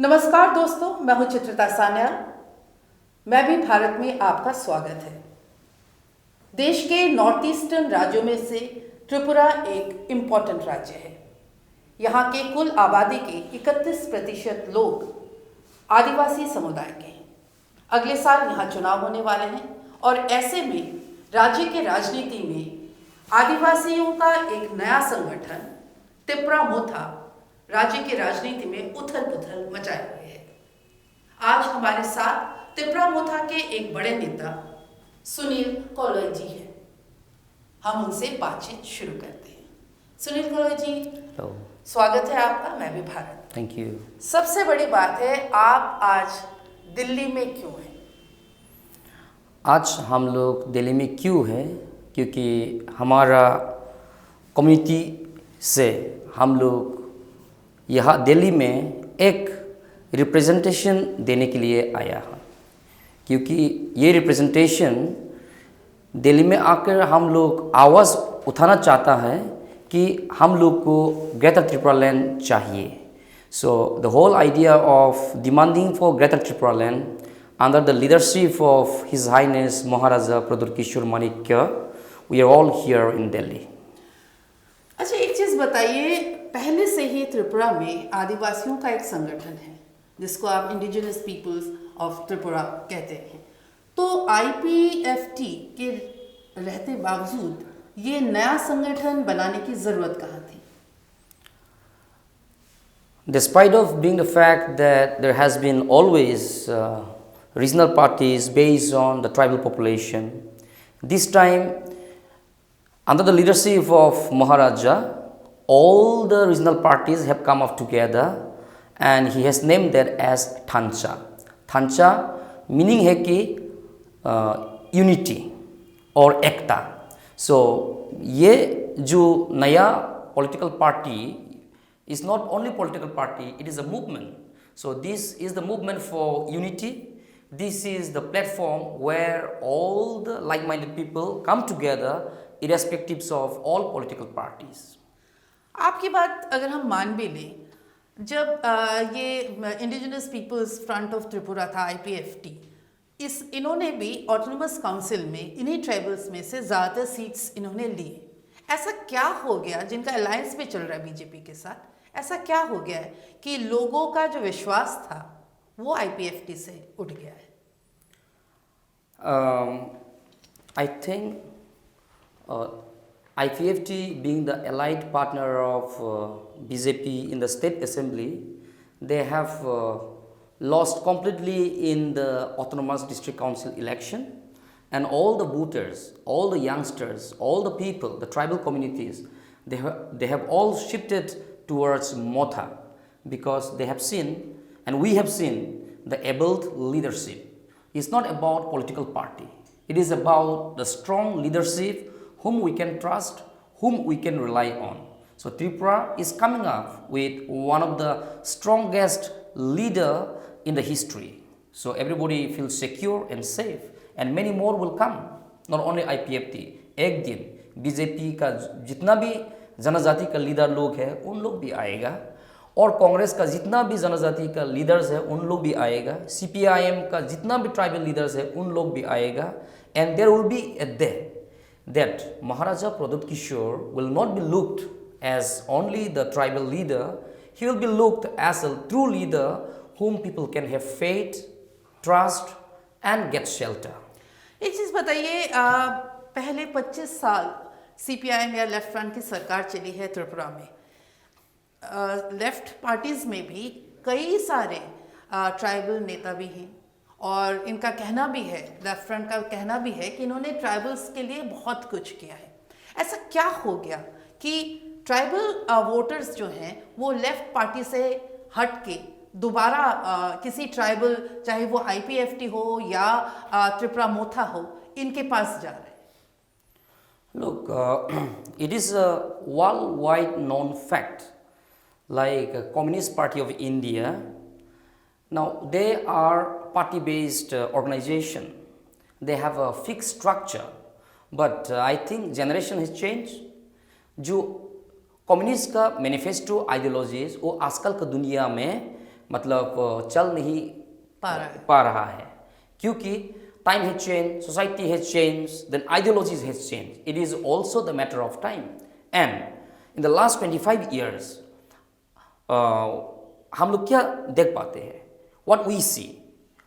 नमस्कार दोस्तों, मैं हूं चित्रिता सान्याल। मैं भी भारत में आपका स्वागत है। देश के नॉर्थ ईस्टर्न राज्यों में से त्रिपुरा एक इम्पॉर्टेंट राज्य है। यहाँ के कुल आबादी के 31% लोग आदिवासी समुदाय के हैं। अगले साल यहाँ चुनाव होने वाले हैं और ऐसे में राज्य के राजनीति में आदिवासियों का एक नया संगठन त्रिपुरा मोथा राज्य की राजनीति में उथल पुथल मचाए हुए है। आज हमारे साथ त्रिपुरा मोथा के एक बड़े नेता सुनील कोलोई जी हैं। हम उनसे बातचीत शुरू करते हैं। सुनील कोलोई जी, हेलो, स्वागत है आपका मैं भी भारत। Thank you. सबसे बड़ी बात है, आप आज दिल्ली में क्यों हैं? आज हम लोग दिल्ली में क्यों हैं? क्योंकि हमारा कम्युनिटी से हम लोग यहाँ दिल्ली में एक रिप्रेजेंटेशन देने के लिए आया है। क्योंकि ये रिप्रेजेंटेशन दिल्ली में आकर हम लोग आवाज़ उठाना चाहता है कि हम लोग को ग्रेटर त्रिपुरा लैंड चाहिए। So the whole idea of demanding for greater Tripura land under the leadership of His Highness Maharaja Pradut Kishore Manikya, we are all here in Delhi. अच्छा, एक चीज़ बताइए, पहले से ही त्रिपुरा में आदिवासियों का एक संगठन है जिसको आप इंडिजिनस पीपल्स ऑफ त्रिपुरा कहते हैं, तो IPFT के रहते बावजूद ये नया संगठन बनाने की ज़रूरत कहाँ थी? Despite of being the fact that there has been always regional parties based on the tribal population, this time under the leadership of Maharaja, all the regional parties have come up together and he has named that as Thancha. Thancha meaning है कि unity और एकता। So ये जो नया political party is not only political party, it is a movement. So this is the movement for unity. This is the platform where all the like-minded people come together irrespective of all political parties. आपकी बात अगर हम मान भी लें, जब ये indigenous peoples front of Tripura था IPFT, इन्होंने भी ऑटोनमस काउंसिल में इन्हीं ट्राइबल्स में से ज़्यादातर सीट्स इन्होंने लिए। ऐसा क्या हो गया, जिनका अलायंस भी चल रहा है बीजेपी के साथ, ऐसा क्या हो गया है कि लोगों का जो विश्वास था वो IPFT से उठ गया है? I think IPFT being the allied partner of BJP in the state assembly, they have lost completely in the autonomous district council election, and all the voters, all the youngsters, all the people, the tribal communities, they have all shifted towards Motha because they have seen, and we have seen, the able leadership. It's not about political party. It is about the strong leadership whom we can trust, whom we can rely on. So Tripura is coming up with one of the strongest leader in the history. So everybody feels secure and safe, and many more will come. Not only IPFT, एक दिन BJP का जितना भी जनजाति का leader लोग है उन लोग भी आएगा, और कांग्रेस का जितना भी जनजाति का लीडर्स है उन लोग भी आएगा, CPIM का जितना भी ट्राइबल लीडर्स है उन लोग भी आएगा, and there will be a day that Maharaja Pradut Kishore will not be looked as only the tribal leader, he will be looked as a true leader whom people can have faith, trust and get shelter. एक चीज़ बताइए, पहले 25 साल CPIM या left front की सरकार चली है त्रिपुरा में। लेफ्ट पार्टीज़ में भी कई सारे ट्राइबल नेता भी हैं, और इनका कहना भी है, लेफ्ट फ्रंट का कहना भी है कि इन्होंने ट्राइबल्स के लिए बहुत कुछ किया है। ऐसा क्या हो गया कि ट्राइबल वोटर्स जो हैं वो लेफ्ट पार्टी से हट के दोबारा किसी ट्राइबल, चाहे वो IPFT हो या त्रिपुरा मोथा हो, इनके पास जा रहे हैं? Look, it is a worldwide known fact, like Communist Party of India. Now they are party-based organization. They have a fixed structure, but I think generation has changed. जो कम्युनिस्ट का मैनिफेस्टो आइडियोलॉजीज वो आजकल की दुनिया में मतलब चल नहीं पा रहा है क्योंकि time has changed, society has changed, then ideologies has changed. It is also the matter of time. And in the last 25 years, हम लोग क्या देख पाते हैं? What we see,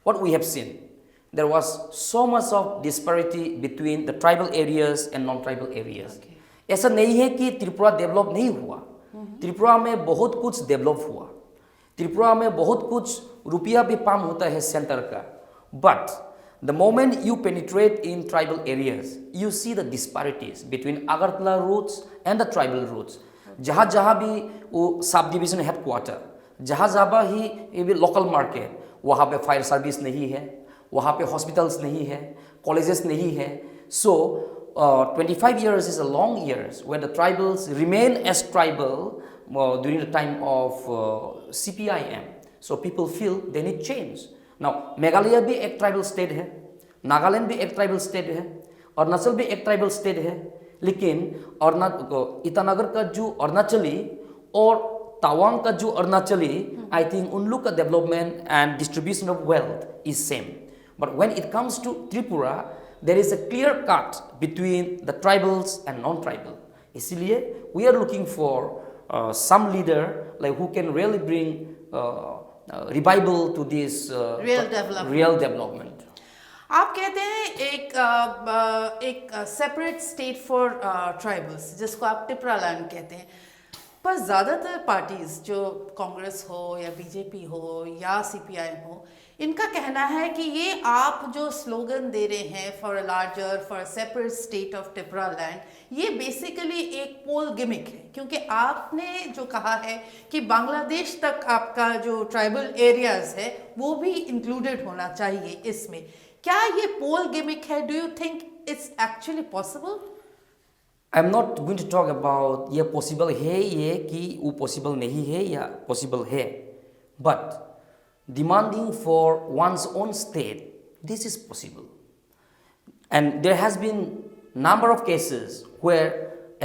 what we have seen, there was so much of disparity between the tribal areas and non-tribal areas. ऐसा नहीं है कि त्रिपुरा डेवलप नहीं हुआ. त्रिपुरा में बहुत कुछ डेवलप हुआ. त्रिपुरा में बहुत कुछ रुपया भी पाम होता है सेंटर का. But the moment you penetrate in tribal areas, you see the disparities between Agartala routes and the tribal routes. जहाँ भी वो सब डिवीजन हेडक्वार्टर, जहाँ ही लोकल मार्केट, वहाँ पे फायर सर्विस नहीं है, वहाँ पे हॉस्पिटल्स नहीं है, कॉलेजेस नहीं है. So 25 years is a long years where the tribals remain as tribal during the time of CPIM. So people feel they need change. Now Meghalaya भी एक ट्राइबल स्टेट है, नागालैंड भी एक ट्राइबल स्टेट है, अरुणाचल भी एक ट्राइबल स्टेट है, लेकिन ईटानगर का जो अरुणाचली और तवांग का जो अरुणाचली, आई थिंक उन लोग का development and distribution of wealth is same. But when it comes to Tripura, there is a clear cut between the tribals and non tribal. इसीलिए we are looking for some leader like who can really bring revival to this real development. आप कहते हैं एक separate state for tribals, जिसको आप Tipra land कहते हैं, पर ज़्यादातर पार्टीज जो कांग्रेस हो या बीजेपी हो या सीपीआईएम हो, इनका कहना है कि ये आप जो स्लोगन दे रहे हैं for a larger, for a separate state of Tipra land, ये बेसिकली एक पोल गिमिक है, क्योंकि आपने जो कहा है कि बांग्लादेश तक आपका जो ट्राइबल एरियाज है वो भी इंक्लूडेड होना चाहिए इसमें. क्या ये पोल गिमिक है? Do you think it's actually possible? I am not going to talk about ये पॉसिबल है, ये कि वो पॉसिबल नहीं है या पॉसिबल है, but demanding for one's own state, this is possible. And there has been number of cases where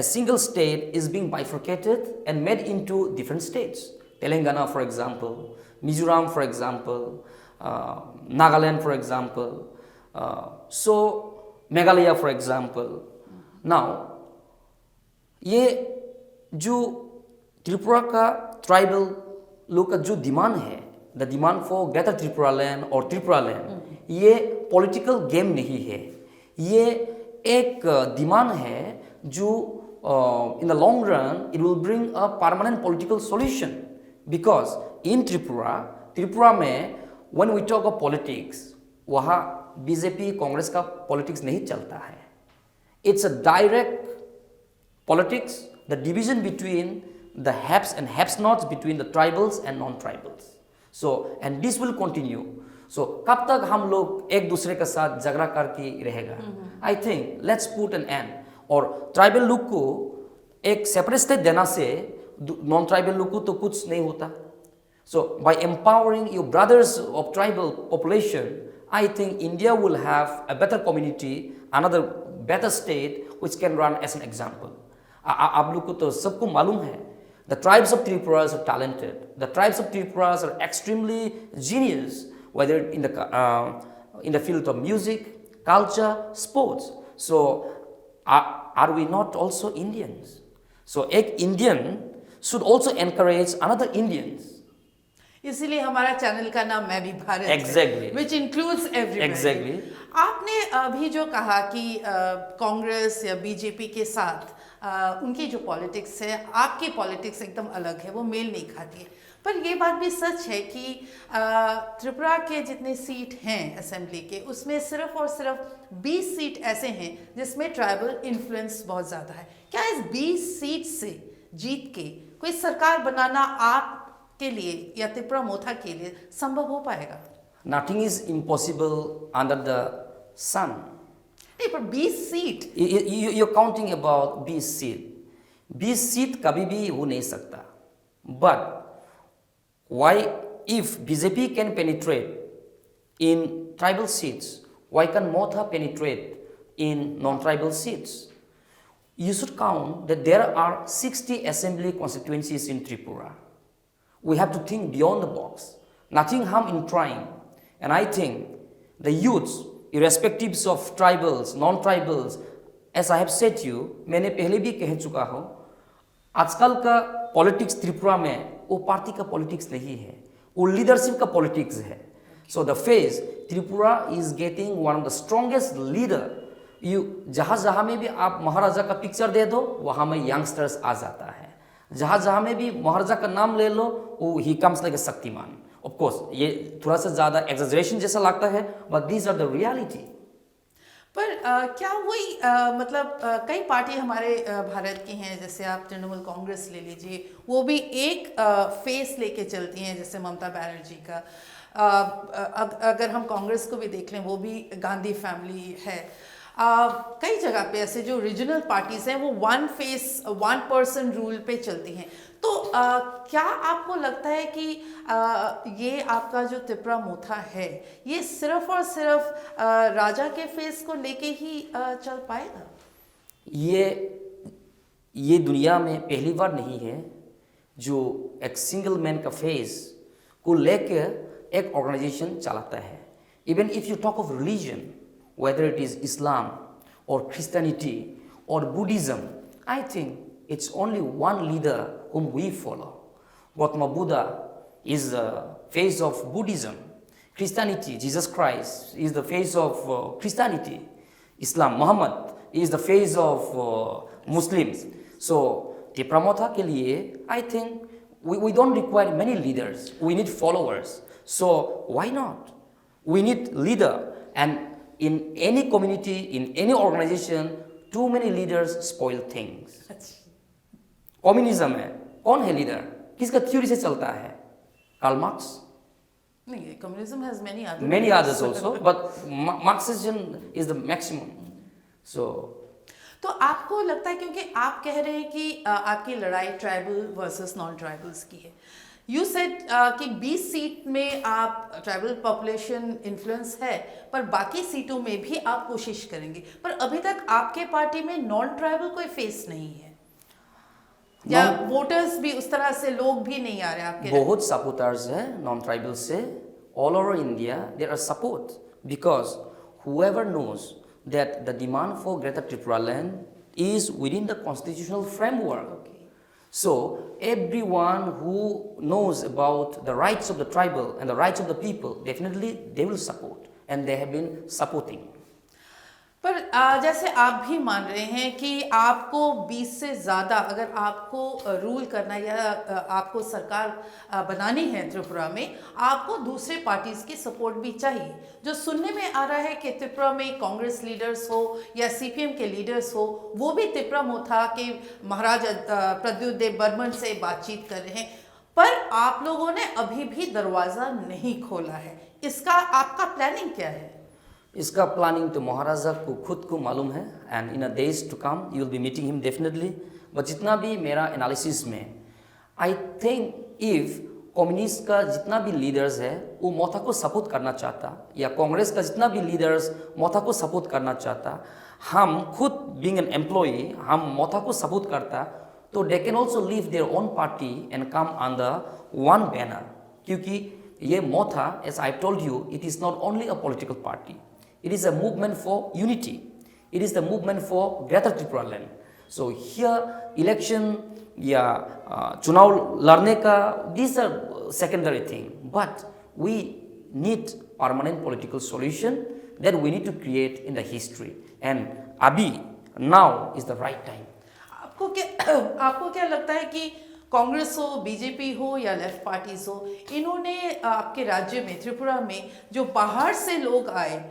a single state is being bifurcated and made into different states. Telangana, for example, Mizoram, for example, Nagaland, for example, so Meghalaya, for example. Now, ये जो त्रिपुरा का tribal लोग का जो demand है, the demand for greater Tripura land और Tripura land, ये political game नहीं है. ये एक डिमांड है जो in the long run it will bring a permanent political solution. Because in Tripura में when we talk of politics, वहाँ बीजेपी कांग्रेस का पॉलिटिक्स नहीं चलता है. It's a direct politics, the division between the haves and haves nots, between the tribals and non tribals. So, and this will continue. So, कब तक हम लोग एक दूसरे के साथ झगड़ा करके रहेगा? I think let's put an end. और ट्राइबल लोग को एक सेपरेट स्टेट देना से नॉन ट्राइबल लोग को तो कुछ नहीं होता. So, by empowering your brothers of tribal population, I think India will have a better community, another better state which can run as an example. आप लोग को तो सबको मालूम है. The tribes of Tripura are talented. The tribes of Tripura are extremely genius, whether in the field of music, culture, sports. So, are we not also Indians? So, एक Indian should also encourage another Indians. इसीलिए हमारा channel का नाम मैं भी Bharat Exactly. है, which includes everybody. Exactly. आपने अभी जो कहा कि कांग्रेस या बीजेपी के साथ उनकी जो पॉलिटिक्स है, आपकी पॉलिटिक्स एकदम अलग है, वो मेल नहीं खाती है. पर ये बात भी सच है कि त्रिपुरा के जितने सीट हैं असेंबली के, उसमें सिर्फ और सिर्फ 20 सीट ऐसे हैं जिसमें ट्राइबल इन्फ्लुएंस बहुत ज़्यादा है. क्या इस 20 सीट से जीत के कोई सरकार बनाना आपके लिए या त्रिपुरा मोथा के लिए संभव हो पाएगा? Nothing is impossible under the sun. नहीं, पर 20 seat, you're counting about 20 seat. 20 seat कभी भी हो नहीं सकता. But why, if BJP can penetrate in tribal seats, why can Motha penetrate in non-tribal seats? You should count that there are 60 assembly constituencies in Tripura. We have to think beyond the box. nothing harm in trying. And I think the youths, irrespective of tribals, non-tribals, as I have said to you, मैंने पहले भी कह चुका हूँ, आजकल का politics Tripura में वो पार्टी का पॉलिटिक्स नहीं है, वो लीडरशिप का पॉलिटिक्स है. So the phase Tripura is getting one of the strongest leader. You जहाँ जहाँ में भी आप महाराजा का पिक्चर दे दो वहाँ में यंगस्टर्स आ जाता है. जहाँ जहाँ में भी महाराजा का नाम ले लो वो he comes like a Shaktimaan. Of course ये थोड़ा सा ज़्यादा एक्सैजरेशन जैसा लगता है, but these are the reality. पर क्या वही मतलब कई पार्टी हमारे भारत की हैं, जैसे आप तृणमूल कांग्रेस ले लीजिए, वो भी एक फेस लेके चलती हैं, जैसे ममता बनर्जी का. अगर हम कांग्रेस को भी देख लें, वो भी गांधी फैमिली है. कई जगह पे ऐसे जो रीजनल पार्टीज हैं वो one phase one person rule पे चलती हैं. तो क्या आपको लगता है कि ये आपका जो त्रिपुरा मोथा है ये सिर्फ और सिर्फ राजा के फेस को लेके ही चल पाएगा? ये दुनिया में पहली बार नहीं है जो एक सिंगल मैन का फेस को लेकर एक ऑर्गेनाइजेशन चलाता है. Even if you talk of religion, whether it is Islam or Christianity or Buddhism, I think it's only one leader whom we follow. Gautama Buddha is the face of Buddhism. Christianity, Jesus Christ is the face of Christianity. Islam, Muhammad is the face of Muslims. So, Tripura Motha ke liye, I think we don't require many leaders. We need followers. So, why not? We need leader. And in any community, in any organization, too many leaders spoil things. Communism है, कौन है leader, किसका theory से चलता है? Karl Marx? नहीं, communism has many others also, but Marxism is the maximum. So तो आपको लगता है, क्योंकि आप कह रहे हैं कि आपकी लड़ाई ट्राइबल वर्सेस नॉन ट्राइबल्स की है, यू सेड कि 20 सीट में आप ट्राइबल पॉपुलेशन इन्फ्लुएंस है, पर बाकी सीटों में भी आप कोशिश करेंगे, पर अभी तक आपके पार्टी में नॉन ट्राइबल कोई फेस नहीं है, या वोटर्स भी उस तरह से लोग भी नहीं आ रहे आपके? बहुत सपोर्टर्स है नॉन ट्राइबल से all over India. There are support because whoever knows that the demand for Greater Tripura land is within the constitutional framework. So everyone who knows about the rights of the tribal and the rights of the people, definitely they will support, and they have been supporting. पर जैसे आप भी मान रहे हैं कि आपको 20 से ज़्यादा अगर आपको रूल करना या आपको सरकार बनानी है त्रिपुरा में, आपको दूसरे पार्टीज़ की सपोर्ट भी चाहिए. जो सुनने में आ रहा है कि त्रिपुरा में कांग्रेस लीडर्स हो या सीपीएम के लीडर्स हो, वो भी त्रिपुरा मोथा के महाराजा प्रद्युत देव बर्मन से बातचीत कर रहे हैं, पर आप लोगों ने अभी भी दरवाज़ा नहीं खोला है. इसका आपका प्लानिंग क्या है? इसका प्लानिंग तो महाराजा को खुद को मालूम है, and in a days to come you will be meeting him definitely. But जितना भी मेरा एनालिसिस में, आई थिंक इफ कम्युनिस्ट का जितना भी लीडर्स है वो मोथा को सपोर्ट करना चाहता, या कांग्रेस का जितना भी लीडर्स मोथा को सपोर्ट करना चाहता, हम खुद बीइंग एन एम्प्लॉई हम मोथा को सपोर्ट करता, तो they can also leave their own party and come under one banner. क्योंकि ये Motha, as I told you, it is not only a political party. It is a movement for unity. It is the movement for Greater Tripura land. So here election या चुनाव लड़ने का, these are secondary thing. But we need permanent political solution that we need to create in the history. And अभी now is the right time. आपको क्या लगता है कि कांग्रेस हो, बीजेपी हो या लेफ्ट पार्टीज हो, इन्होंने आपके राज्य में त्रिपुरा में जो बाहर से लोग आए,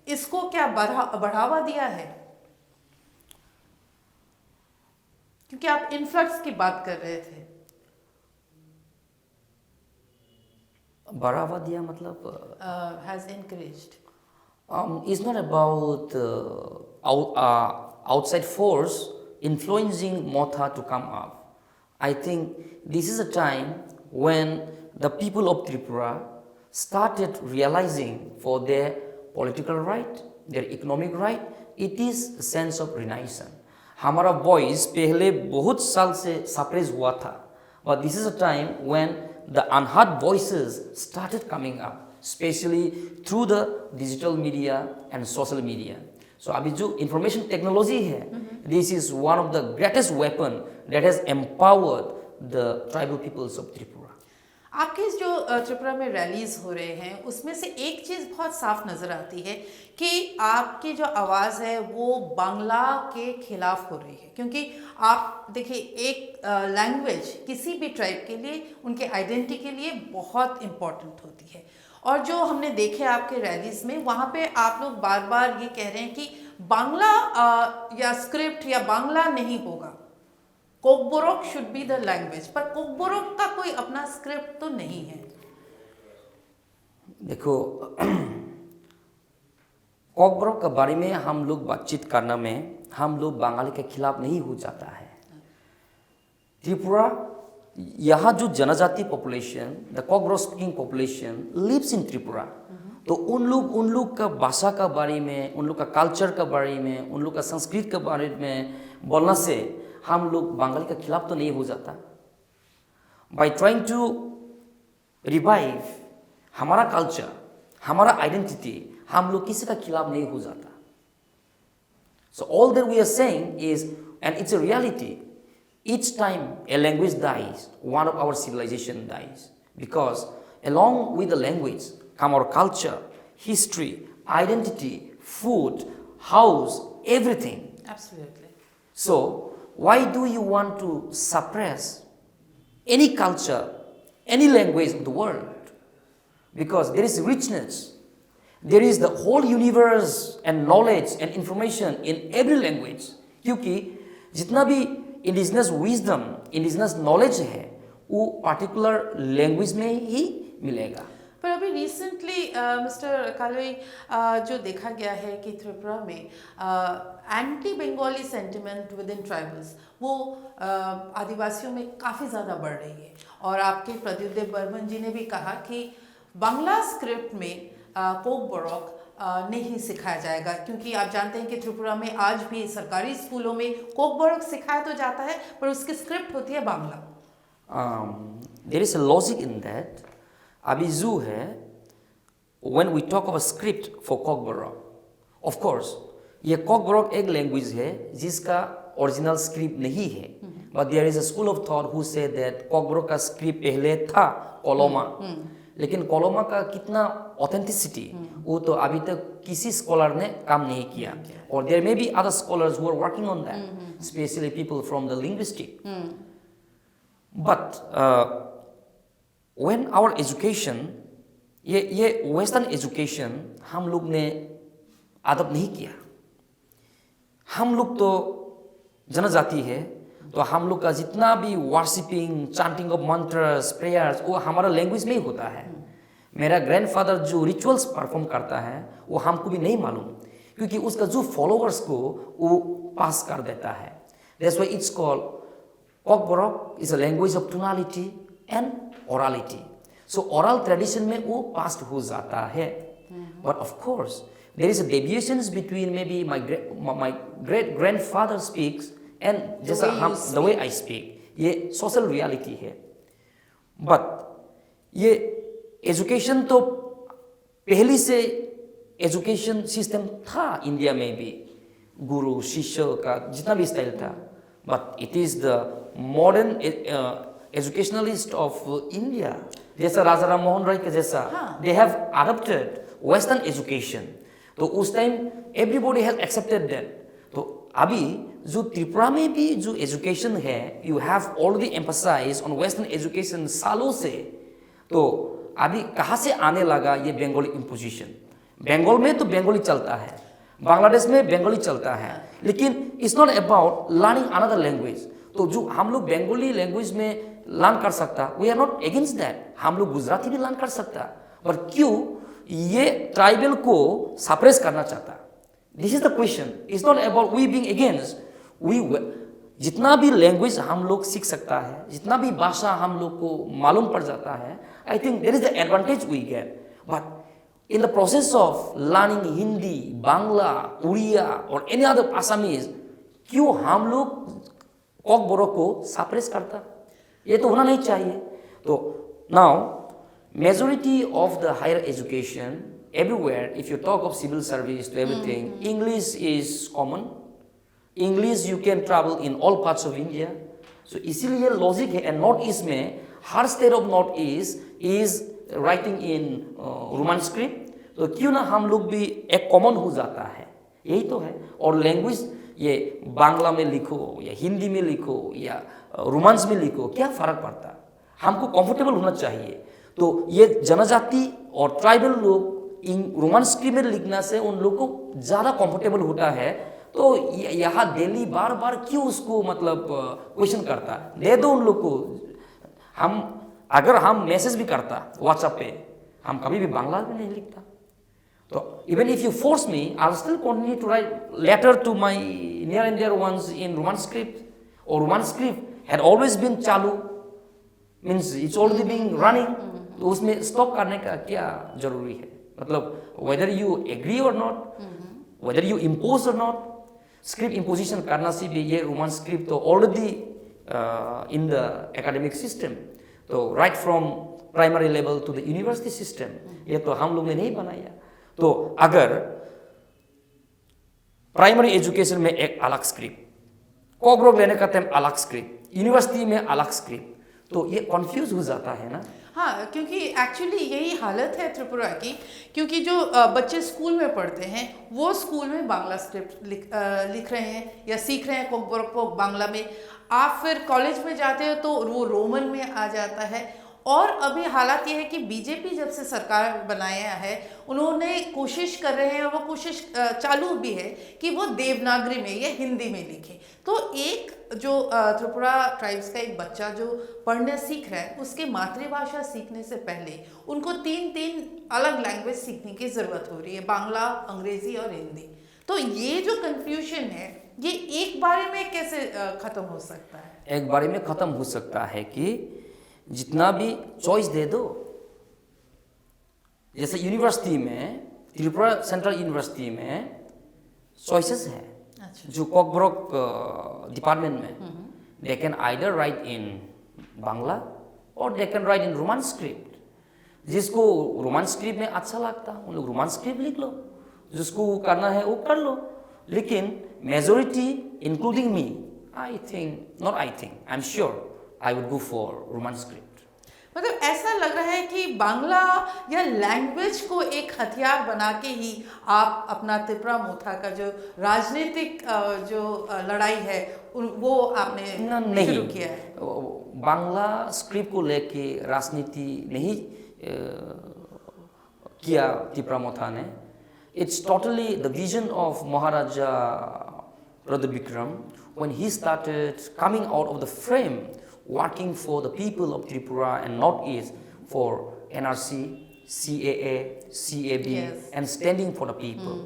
इसको क्या बढ़ावा दिया है? क्योंकि आप इन्फ्लक्स की बात कर रहे थे. बढ़ावा दिया मतलब has encouraged. It's not about outside force influencing Motha to come up. I think this is a time when the people of Tripura started realizing for their political right, their economic right, it is a sense of renaissance. हमारा voice पहले बहुत साल से suppress हुआ था, but this is a time when the unheard voices started coming up, especially through the digital media and social media. So अभी जो information technology है, this is one of the greatest weapon that has empowered the tribal peoples of Tripura. आपके जो त्रिपुरा में rallies हो रहे हैं उसमें से एक चीज़ बहुत साफ नज़र आती है कि आपकी जो आवाज़ है वो बांग्ला के खिलाफ हो रही है, क्योंकि आप देखिए एक लैंग्वेज किसी भी ट्राइब के लिए उनके आइडेंटिटी के लिए बहुत इम्पोर्टेंट होती है। और जो हमने देखे आपके रैलीज में वहाँ पे आप लोग बार बार ये कह रहे हैं कि बांग्ला या स्क्रिप्ट या बांग्ला नहीं होगा, Kokborok should be the language, पर कोकबोरोक का कोई अपना स्क्रिप्ट तो नहीं है। देखो कोकबोरोक के बारे में हम लोग बातचीत करने में हम लोग बंगाली के खिलाफ नहीं हो जाता है। त्रिपुरा यहाँ जो जनजाति population, the Kokborok speaking population lives in Tripura, तो उन लोग का भाषा का बारे में, उन लोग का कल्चर के बारे में, उन लोग का संस्कृति के बारे में बोलने से हम लोग बंगाली के खिलाफ तो नहीं हो जाता। बाय ट्राइंग टू रिवाइव हमारा कल्चर, हमारा आइडेंटिटी, हम लोग किसी का खिलाफ नहीं हो जाता। So all that we are saying is, and it's a reality, each time a language dies, one of our civilization dies, because along with the language come our culture, history, identity, food, house, everything. Absolutely. So why do you want to suppress any culture, any language of the world? Because there is richness, there is the whole universe and knowledge and information in every language, क्योंकि जितना भी indigenous wisdom, indigenous knowledge है वो particular language में ही मिलेगा। पर अभी recently mister कालोई जो देखा गया है कि त्रिपुरा में anti Bengali sentiment with in tribals वो आदिवासियों में काफ़ी ज़्यादा बढ़ रही है, और आपके प्रद्युदेव बर्मन जी ने भी कहा कि बांग्ला स्क्रिप्ट में कोकबोरोक नहीं सिखाया जाएगा, क्योंकि आप जानते हैं कि त्रिपुरा में आज भी सरकारी स्कूलों में कोकबोरोक सिखाया तो जाता है पर उसकी स्क्रिप्ट होती है Bangla. There is a logic in that. अभी जो है when we talk of a script for Kokborok, of course ये कोकबोरोक एक लैंग्वेज है जिसका ओरिजिनल स्क्रिप्ट नहीं है, but there is a school of thought who say that Kokborok का स्क्रिप्ट पहले था कोलोमा, लेकिन कोलोमा का कितना ऑथेंटिसिटी वो तो अभी तक किसी स्कॉलर ने काम नहीं किया, और there may be other scholars who are working on that, specially people from the linguistic. But when our education, ये वेस्टर्न एजुकेशन हम लोग ने अडॉप्ट नहीं किया। हम लोग तो जनजाति है, तो हम लोग का जितना भी वर्शिपिंग, चांटिंग ऑफ मंत्रस, प्रेयर्स वो हमारा लैंग्वेज में ही होता है। मेरा ग्रैंडफादर जो रिचुअल्स परफॉर्म करता है वो हमको भी नहीं मालूम, क्योंकि उसका जो फॉलोअर्स को वो पास कर देता है। That's why it's called Kokborok is a language of tonality and orality. So oral tradition में वो पास हो जाता है, but of course there is a deviations between maybe my great grandfather speaks and जैसा हम द वे आई स्पीक, ये social reality है। But ये एजुकेशन तो पहले से एजुकेशन सिस्टम था इंडिया में भी, गुरु शिष्य का जितना भी स्टाइल था, but it is the modern educationalist of India, जैसा राजा राम मोहन राय के जैसा, they have adopted western education, तो उस time everybody has accepted that. तो अभी जो त्रिपुरा में भी जो एजुकेशन है, you have already emphasize on western education सालों से, तो अभी कहाँ से आने लगा ये बंगाली इम्पोजिशन? बंगाल में तो बंगाली चलता है, बांग्लादेश में बंगाली चलता है, लेकिन it's not about learning another language. तो जो हम लोग बंगाली लैंग्वेज में लर्न कर सकता, we are not against that, हम लोग गुजराती भी लर्न कर सकता, पर क्यों ये ट्राइबल को सप्रेस करना चाहता? This is the question. It's not about we being against, जितना भी लैंग्वेज हम लोग सीख सकता है, जितना भी भाषा हम लोग को मालूम पड़ जाता है, I think there is the advantage we get. But in the process of learning Hindi, Bangla, Oriya और एनी अदर आसामीज, क्यों हम लोग कोकबोरोक को सप्रेस करता? ये तो होना नहीं चाहिए। तो Now, majority of the higher education, everywhere, if you talk of civil service to everything, English is common. English you can travel in all parts of India. So इसीलिए लॉजिक है एंड नॉर्थ ईस्ट में हर state of north east is writing in Roman script, तो क्यों ना हम लोग भी एक कॉमन हो जाता है, यही तो है। और लैंग्वेज ये बांग्ला में लिखो या हिंदी में लिखो या रोमांस में लिखो, क्या फ़र्क पड़ता है, हमको कंफर्टेबल होना चाहिए। तो ये जनजाति और ट्राइबल लोग इन रोमन स्क्रिप्ट में लिखने से उन लोग को ज़्यादा कंफर्टेबल होता है। तो यहाँ दिल्ली बार बार क्यों उसको मतलब क्वेश्चन करता, दे दो उन लोग को। हम अगर हम मैसेज भी करता व्हाट्सएप पे, हम कभी भी बांग्ला में नहीं लिखता। तो even if you force me, I still continue to write letter to my near and dear ones in Roman script. और Roman script had always been चालू, means it's already being running. तो उसमें स्टॉप करने का क्या जरूरी है, मतलब whether you agree or not, whether you impose or not, script imposition करना से भी ये रोमन स्क्रिप्ट तो already in the academic system, तो right from primary level to the university system, ये तो हम लोग ने नहीं बनाया। तो अगर प्राइमरी एजुकेशन में एक अलग स्क्रिप्ट, कोग्रोग लेने का टाइम अलग स्क्रिप्ट, यूनिवर्सिटी में अलग स्क्रिप्ट, तो ये कंफ्यूज हो जाता है ना। हाँ, क्योंकि एक्चुअली यही हालत है त्रिपुरा की, क्योंकि जो बच्चे स्कूल में पढ़ते हैं वो स्कूल में बांग्ला स्क्रिप्ट लिख रहे हैं या सीख रहे हैं कोक बांग्ला में। आप फिर कॉलेज में जाते हो तो वो रोमन में आ जाता है। और अभी हालात ये है कि बीजेपी जब से सरकार बनाया है, उन्होंने कोशिश कर रहे हैं और वो कोशिश चालू भी है कि वो देवनागरी में या हिंदी में लिखें। तो एक जो त्रिपुरा ट्राइब्स का एक बच्चा जो पढ़ना सीख रहा है, उसके मातृभाषा सीखने से पहले उनको तीन अलग लैंग्वेज सीखने की ज़रूरत हो रही है, बांग्ला, अंग्रेज़ी और हिंदी। तो ये जो कन्फ्यूजन है, ये एक बारे में कैसे ख़त्म हो सकता है? एक बारे में ख़त्म हो सकता है कि जितना भी चॉइस दे दो। जैसे यूनिवर्सिटी में, त्रिपुरा सेंट्रल यूनिवर्सिटी में चॉइसेस है। अच्छा। जो कोकब्रोक डिपार्टमेंट में दे कैन आइदर राइट इन बांग्ला और they can write in Roman script. जिसको रोमन स्क्रिप्ट में अच्छा लगता है उन लोग रोमन स्क्रिप्ट लिख लो, जिसको करना है वो कर लो। लेकिन majority including me, I am sure I would go for roman script। मतलब ऐसा लग रहा है कि बांग्ला या लैंग्वेज को एक हथियार बना के ही आप अपना त्रिपुरा मोथा का जो राजनीतिक जो लड़ाई है वो आपने शुरू किया है। बांग्ला स्क्रिप्ट को लेके राजनीति नहीं किया त्रिपुरा मोथा ने। It's totally the vision of Maharaja Rudra Vikram when he started coming out of the frame, working for the people of Tripura and Northeast for NRC, CAA, CAB, yes, and standing for the people।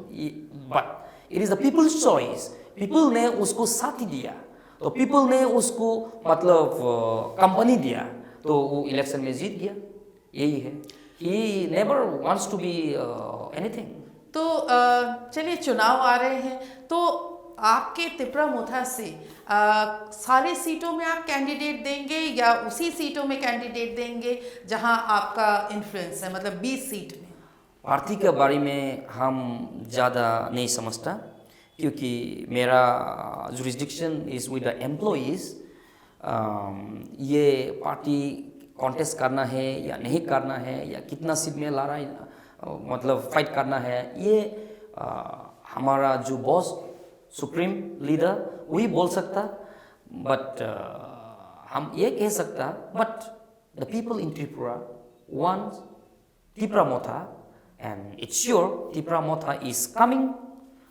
But it is the people's choice। people ने उसको साथ दिया, तो people ने उसको मतलब company दिया, तो वो इलेक्शन में जीत गया। यही है, he never wants to be anything। तो चलिए चुनाव आ रहे हैं, तो आपके त्रिपुरा मोथा से सारे सीटों में आप कैंडिडेट देंगे या उसी सीटों में कैंडिडेट देंगे जहां आपका इन्फ्लुएंस है, मतलब 20 सीट में? पार्टी के बारे में हम ज़्यादा नहीं समझता, क्योंकि मेरा jurisdiction is with the employees. ये पार्टी कॉन्टेस्ट करना है या नहीं करना है या कितना सीट में लड़ाई मतलब फाइट करना है, ये हमारा जो बॉस सुप्रीम लीडर वही बोल सकता। बट हम ये कह सकता, but the people in Tripura want Tripura Motha and it's sure Tripura Motha is coming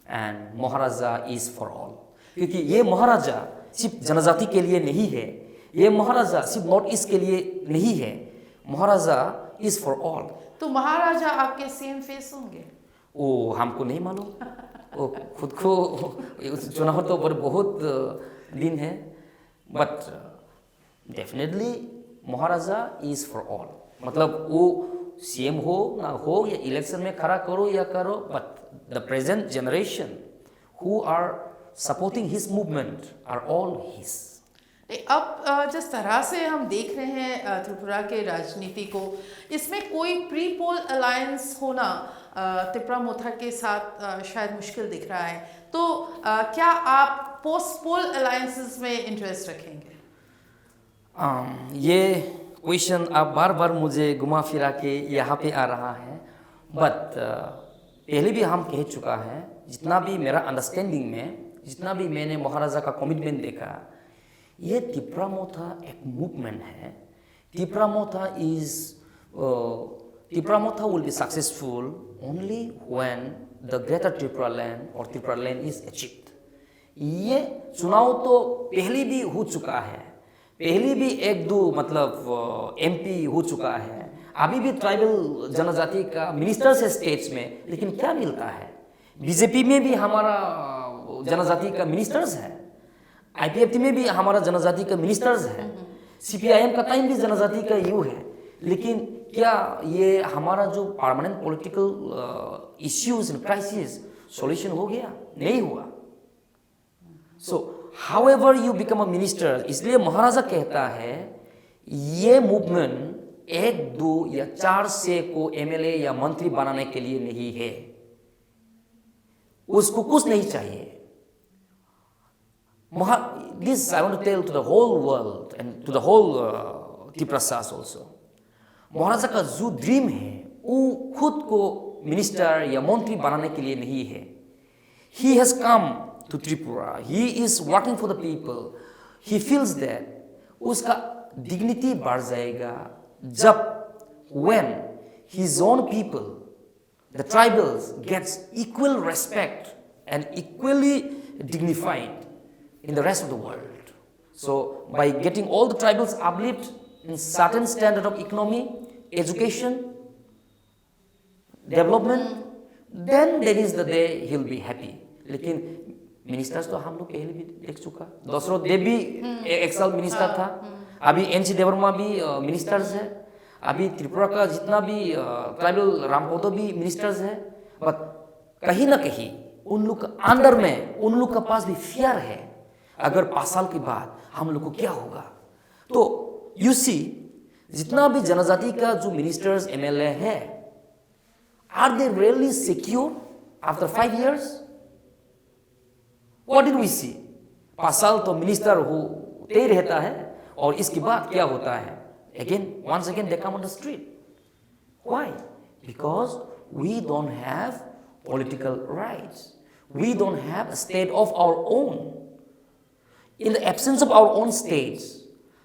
and Maharaja is for all. क्योंकि ये महाराजा सिर्फ जनजाति के लिए नहीं है, ये महाराजा सिर्फ नॉर्थ ईस्ट के लिए नहीं है, महाराजा इज फॉर ऑल। तो महाराजा आपके सीएम फेस होंगे? वो हमको नहीं मालूम, वो खुद को चुनाव तो पर बहुत दिन है, but definitely Maharaja is for all. मतलब वो सीएम हो ना हो या इलेक्शन में खड़ा करो या करो, but the present generation who are supporting his movement are all his. अब जिस तरह से हम देख रहे हैं त्रिपुरा के राजनीति को, इसमें कोई प्री पोल अलायंस होना त्रिपुरा मोथा के साथ शायद मुश्किल दिख रहा है। तो क्या आप पोस्ट पोल अलायंसेस में इंटरेस्ट रखेंगे? ये क्वेश्चन अब बार बार मुझे घुमा फिरा के यहाँ पे आ रहा है, बट पहले भी हम कह चुका है, जितना भी मेरा अंडरस्टैंडिंग में, जितना भी मैंने महाराजा का कमिटमेंट देखा, ये त्रिपुरा मोथा एक मूवमेंट है। Tripura Motha will be successful only when the greater Tripura land और त्रिपुरा लैंड इज अचीव्ड। ये चुनाव तो पहले भी हो चुका है, पहले भी एक दो मतलब एमपी हो चुका है, अभी भी ट्राइबल जनजाति का मिनिस्टर्स है स्टेट्स में, लेकिन क्या मिलता है? बीजेपी में भी हमारा जनजाति का मिनिस्टर्स है, आईपीएफटी में भी हमारा जनजाति का मिनिस्टर्स है, सीपीआईएम का टाइम भी जनजाति का यू है, लेकिन क्या ये हमारा जो permanent political issues and crisis solution हो गया? नहीं हुआ। सो however you become a minister, इसलिए महाराजा कहता है ये मूवमेंट 1, 2 या 4 से को एमएलए या मंत्री बनाने के लिए नहीं है, उसको कुछ नहीं चाहिए। This I want to tell to the whole world and to the whole Triprasas also. महाराजा का जो ड्रीम है वो खुद को मिनिस्टर या मंत्री बनाने के लिए नहीं है। He has come to Tripura. He is working for the people. He feels that उसका dignity बढ़ जाएगा जब when his own people, the tribals, gets equal respect and equally dignified in the rest of the world. So by getting all the tribals uplift in certain standard of economy, education, development, then that is the day he'll be happy. लेकिन ministers तो हम लोग पहले भी देख चुका, दशरथ देव भी एक साल मिनिस्टर था, अभी एनसी देवर्मा भी मिनिस्टर्स है, अभी त्रिपुरा का जितना भी ट्राइबल रामपोदो भी मिनिस्टर्स है, बट कहीं ना कहीं उन लोग अंदर में उन लोग का पास भी फियर है, अगर 5 साल के बाद हम लोग को क्या होगा। तो यू सी जितना भी जनजाति का जो मिनिस्टर्स एमएलए है, are they really secure after 5 years? What did we see? 5 साल तो मिनिस्टर होते ही रहता है और इसके बाद क्या होता है? Again once again they come on the street. Why? Because we don't have political rights. We don't have a state of our own. In the absence of our own states,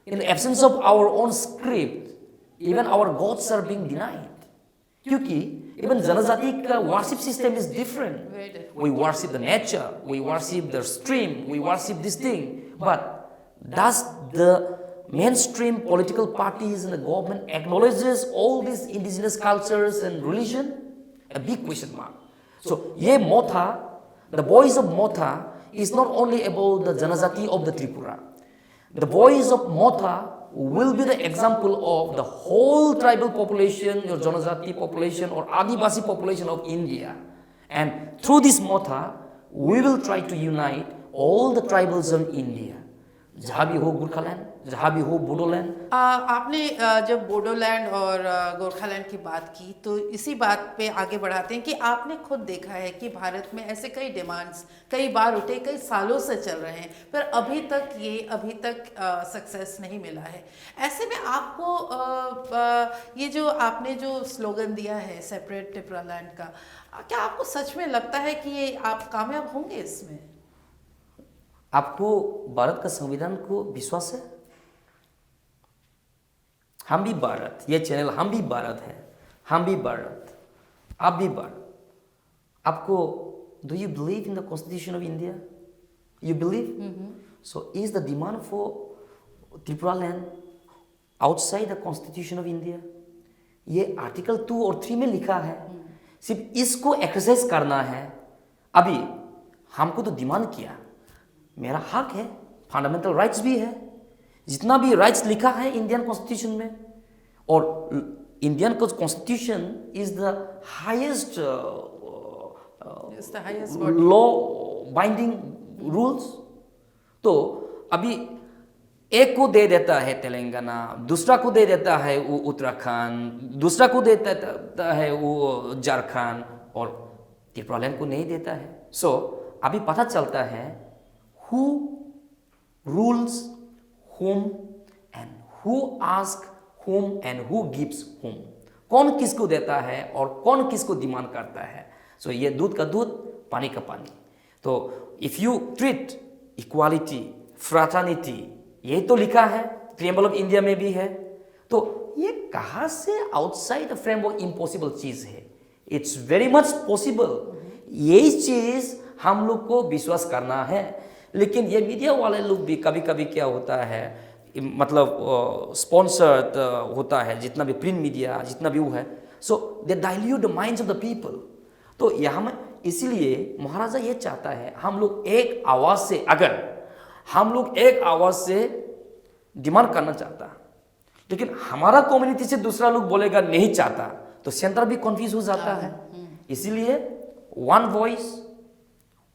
in the absence of our own script, even our gods are being denied. क्योंकि even जनजाति का worship system is different. We worship the nature, we worship the stream, we worship this thing. But does the mainstream political parties and the government acknowledges all these indigenous cultures and religion? A big question mark. So ये मोथा, the voice of Motha is not only about the Janazati of the Tripura. The voice of Motha will be the example of the whole tribal population, your Janazati population or Adivasi population of India. And through this Motha, we will try to unite all the tribals in India. जहाँ भी हो गोरखालैंड, जहाँ भी हो बोडोलैंड। आपने जब बोडोलैंड और गोरखालैंड की बात की तो इसी बात पे आगे बढ़ाते हैं कि आपने खुद देखा है कि भारत में ऐसे कई डिमांड्स कई बार उठे, कई सालों से चल रहे हैं, पर अभी तक सक्सेस नहीं मिला है। ऐसे में आपको ये जो आपने जो स्लोगन दिया है सेपरेट त्रिपुरा लैंड का, क्या आपको सच में लगता है कि ये आप कामयाब होंगे इसमें? आपको भारत का संविधान को विश्वास है? हम भी भारत, ये चैनल हम भी भारत है, हम भी भारत, आप भी भारत। आपको do you believe in the constitution of India? You believe? So is the demand for Tripura land outside the constitution of India? ये आर्टिकल 2 और 3 में लिखा है, सिर्फ इसको एक्सरसाइज करना है। अभी हमको तो डिमांड किया, मेरा हक है, फंडामेंटल राइट्स भी है, जितना भी राइट्स लिखा है इंडियन कॉन्स्टिट्यूशन में, और Indian constitution is the highest law binding rules. तो अभी एक को दे देता है तेलंगाना, दूसरा को दे देता है वो उत्तराखंड, दूसरा को दे देता है वो झारखंड, और त्रिपुरालैंड को नहीं देता है। सो अभी पता चलता है who rules whom and who ask whom and who gives whom, कौन किसको देता है और कौन किसको डिमांड करता है। सो ये दूध का दूध, पानी का पानी। तो if you treat equality, fraternity, यही तो लिखा है, प्रीएम्बल ऑफ इंडिया में भी है, तो ये कहाँ से आउटसाइड द फ्रेमवर्क इम्पॉसिबल चीज है? It's very much possible. यही चीज हम लोग को विश्वास करना है। लेकिन ये मीडिया वाले लोग भी कभी कभी क्या होता है, मतलब स्पॉन्सर्ड होता है, जितना भी प्रिंट मीडिया, जितना भी वो है, so they dilute the minds of the people. तो यहाँ में इसीलिए महाराजा ये चाहता है हम लोग एक आवाज से, अगर हम लोग एक आवाज से डिमांड करना चाहता, लेकिन हमारा कम्युनिटी से दूसरा लोग बोलेगा नहीं चाहता, तो सेंटर भी कंफ्यूज हो जाता है। इसीलिए वन वॉइस,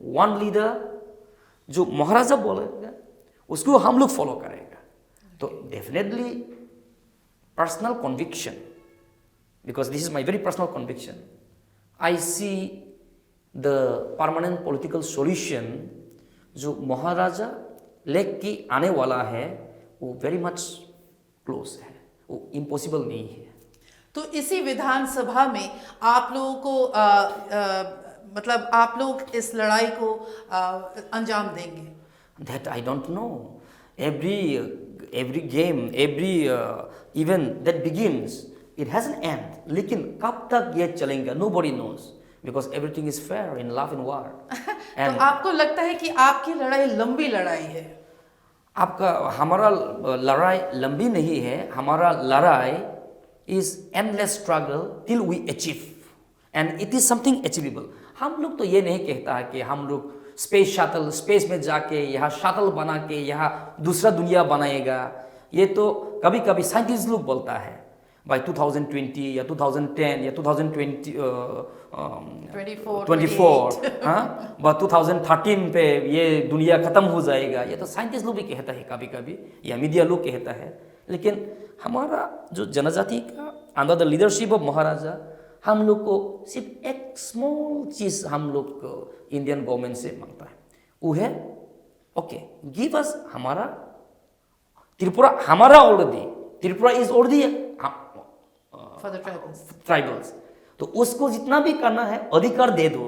वन लीडर, जो महाराजा बोलेगा उसको हम लोग फॉलो करेगा। तो definitely personal conviction, because this is my very personal conviction, I see the permanent political solution जो महाराजा लेक की आने वाला है वो वेरी मच क्लोज है, वो इम्पॉसिबल नहीं है। तो इसी विधानसभा में आप लोगों को मतलब आप लोग इस लड़ाई को अंजाम देंगे? That I don't know. Every game, every event that begins, it has an end. लेकिन कब तक ये चलेंगे? Nobody knows, because everything is fair in love and war. तो आपको लगता है कि आपकी लड़ाई लंबी लड़ाई है? आपका हमारा लड़ाई लंबी नहीं है, हमारा लड़ाई is endless struggle till we achieve, and it is something achievable. हम लोग तो ये नहीं कहता है कि हम लोग स्पेस शटल, स्पेस में जाके यहाँ शटल बना के यहाँ दूसरा दुनिया बनाएगा। ये तो कभी कभी साइंटिस्ट लोग बोलता है बाय 2020 या 2010 या 2024 हाँ, बस 2013 पे ये दुनिया खत्म हो जाएगा। ये तो साइंटिस्ट लोग भी कहता है कभी कभी, या मीडिया लोग कहता है। लेकिन हमारा जो जनजाति का अंडर द लीडरशिप ऑफ महाराजा, हम लोग को सिर्फ एक स्मॉल चीज हम लोग को इंडियन गवर्नमेंट से मांगता है, वो है ओके गिव अस हमारा त्रिपुरा, हमारा already Tripura is already for the tribals, तो उसको जितना भी करना है अधिकार दे दो,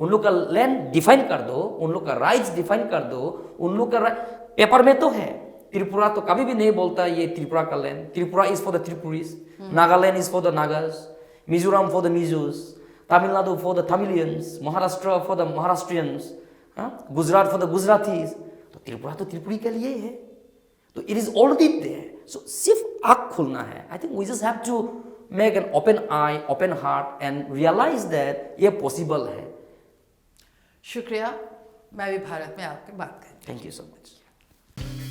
उन लोग का लैंड डिफाइन कर दो, उन लोग का राइट्स डिफाइन कर दो, उन लोग का पेपर में तो है। त्रिपुरा तो कभी भी नहीं बोलता ये त्रिपुरा का land, Tripura is for the Tripuris, Nagaland is for the Nagas, Mizoram for the Mizos, Tamil Nadu for the Tamilians, Maharashtra for the Maharashtrians, Gujarat for the Gujaratis. तो त्रिपुरा तो त्रिपुरी के लिए है, तो it is already there. So सिर्फ आँख खोलना है। I think we just have to make an open eye, open heart and realise that ये पॉसिबल है। शुक्रिया, मैं भी भारत में आपके बात करूँ। Thank you so much.